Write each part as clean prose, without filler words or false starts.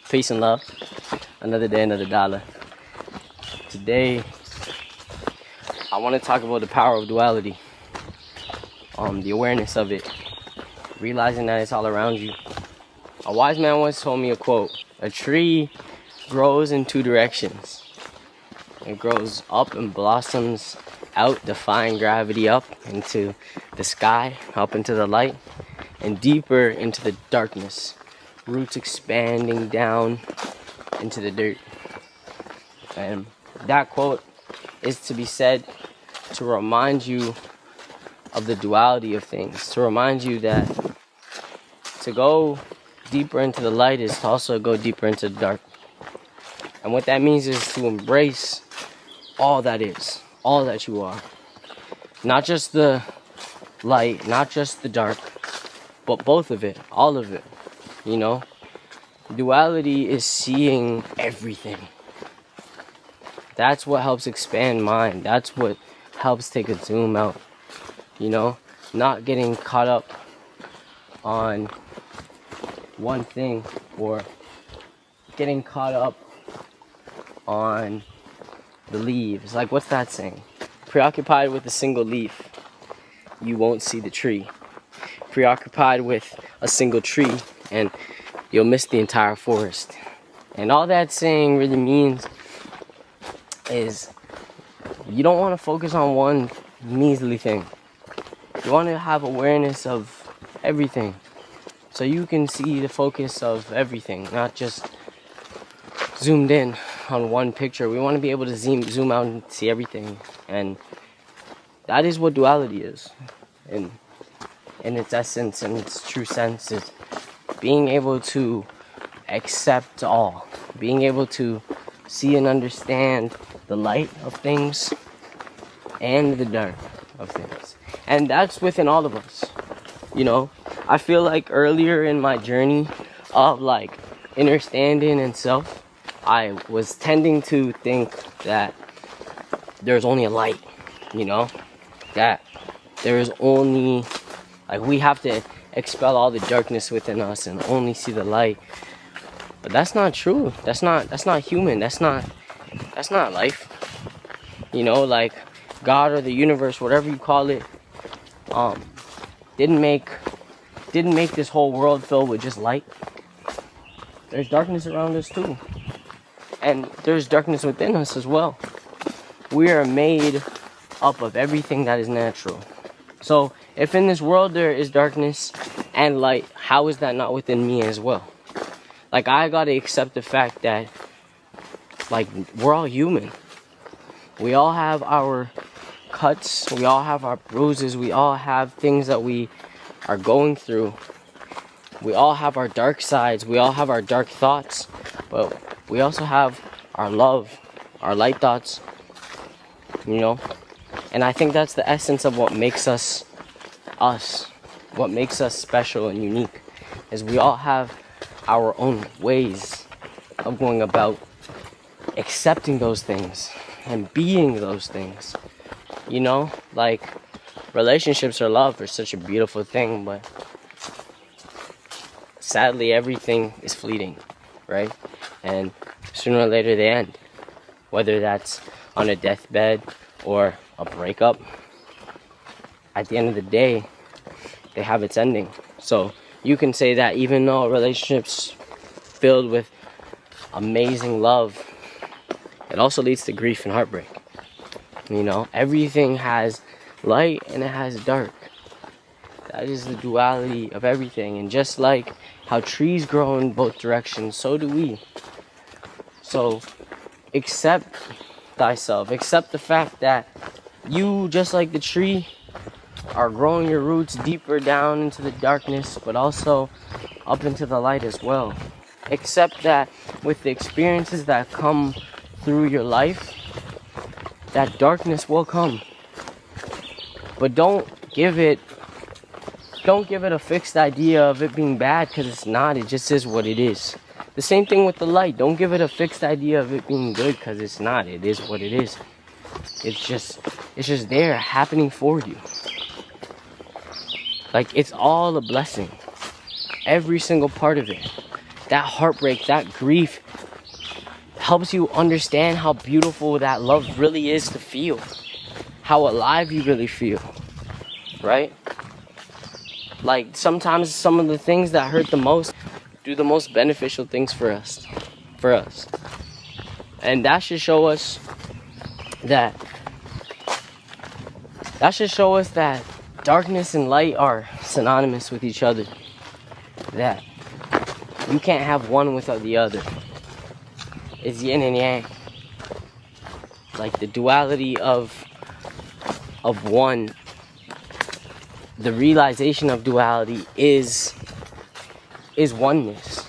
Peace and love. Another day, another dollar. Today, I want to talk about the power of duality. The awareness of it. Realizing that it's all around you. A wise man once told me a quote. A tree grows in two directions. It grows up and blossoms out, defying gravity up into the sky, up into the light, and deeper into the darkness. Roots expanding down into the dirt. And that quote is to be said to remind you of the duality of things, to remind you that to go deeper into the light is to also go deeper into the dark. And what that means is to embrace all that is, all that you are. Not just the light, not just the dark, but both of it, all of it. You know, duality is seeing everything. That's what helps expand mind. That's what helps take a zoom out. You know, not getting caught up on one thing or getting caught up on the leaves. Like, what's that saying? Preoccupied with a single leaf, you won't see the tree. Preoccupied with a single tree, and you'll miss the entire forest. And all that saying really means is you don't want to focus on one measly thing. You want to have awareness of everything, so you can see the focus of everything, not just zoomed in on one picture. We want to be able to zoom out and see everything, and that is what duality is. In its essence and its true sense is being able to accept all, being able to see and understand the light of things and the dark of things. And that's within all of us. You know, I feel like earlier in my journey of like understanding and self, I was tending to think that there's only a light, you know, that there is only, like, we have to expel all the darkness within us and only see the light. But that's not true. That's not human. That's not life. You know, like God or the universe, whatever you call it, didn't make this whole world filled with just light. There's darkness around us too. And there's darkness within us as well. We are made up of everything that is natural. So if in this world there is darkness and light, how is that not within me as well? Like, I gotta accept the fact that, like, we're all human. We all have our cuts, we all have our bruises, we all have things that we are going through. We all have our dark sides, we all have our dark thoughts, but we also have our love, our light thoughts, you know? And I think that's the essence of what makes us us, what makes us special and unique, is we all have our own ways of going about accepting those things and being those things. You know, like, relationships or love are such a beautiful thing, but sadly everything is fleeting, right? And sooner or later they end, whether that's on a deathbed or a breakup. At the end of the day, they have its ending. So you can say that even though a relationship's filled with amazing love, it also leads to grief and heartbreak. You know, everything has light and it has dark. That is the duality of everything. And just like how trees grow in both directions, so do we. So accept thyself. Accept the fact that you, just like the tree, are growing your roots deeper down into the darkness, but also up into the light as well. Accept that with the experiences that come through your life, that darkness will come. But don't give it a fixed idea of it being bad, because it's not. It just is what it is. The same thing with the light. Don't give it a fixed idea of it being good, because it's not. It is what it is. It's just there, happening for you. Like, it's all a blessing. Every single part of it. that heartbreak, that grief helps you understand how beautiful that love really is to feel. How alive you really feel, right? Like, sometimes some of the things that hurt the most do the most beneficial things for us. And that should show us that darkness and light are synonymous with each other. That you can't have one without the other. It's yin and yang. Like the duality of one, the realization of duality is oneness.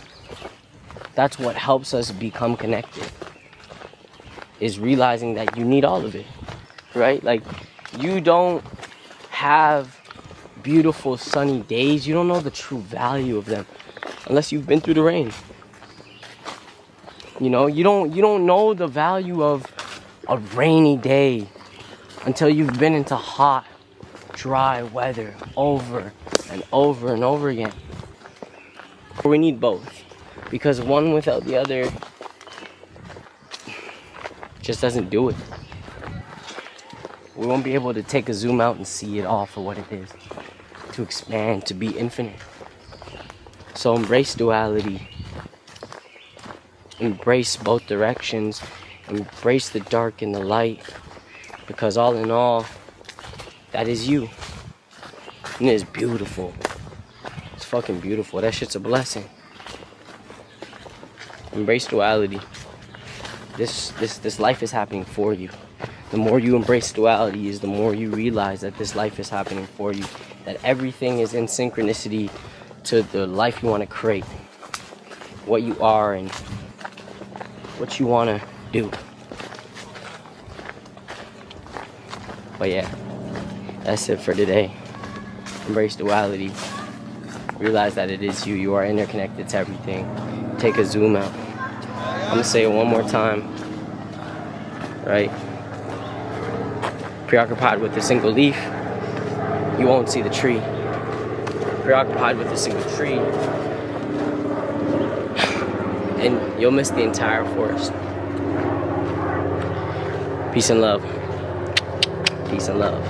That's what helps us become connected, is realizing that you need all of it, right? Like, you don't have beautiful sunny days. You don't know the true value of them unless you've been through the rain. You know, you don't know the value of a rainy day until you've been into hot, dry weather over and over and over again. We need both, because one without the other just doesn't do it. We won't be able to take a zoom out and see it all for what it is, to expand, to be infinite. So embrace duality. Embrace both directions. Embrace the dark and the light, because all in all, that is you. And it's beautiful. It's fucking beautiful. That shit's a blessing. Embrace duality. This life is happening for you. The more you embrace duality is the more you realize that this life is happening for you. That everything is in synchronicity to the life you want to create. What you are and what you want to do. But yeah, that's it for today. Embrace duality. Realize that it is you. You are interconnected to everything. Take a zoom out. I'm gonna say it one more time. Right? Preoccupied with a single leaf, you won't see the tree. Preoccupied with a single tree, and you'll miss the entire forest. Peace and love. Peace and love.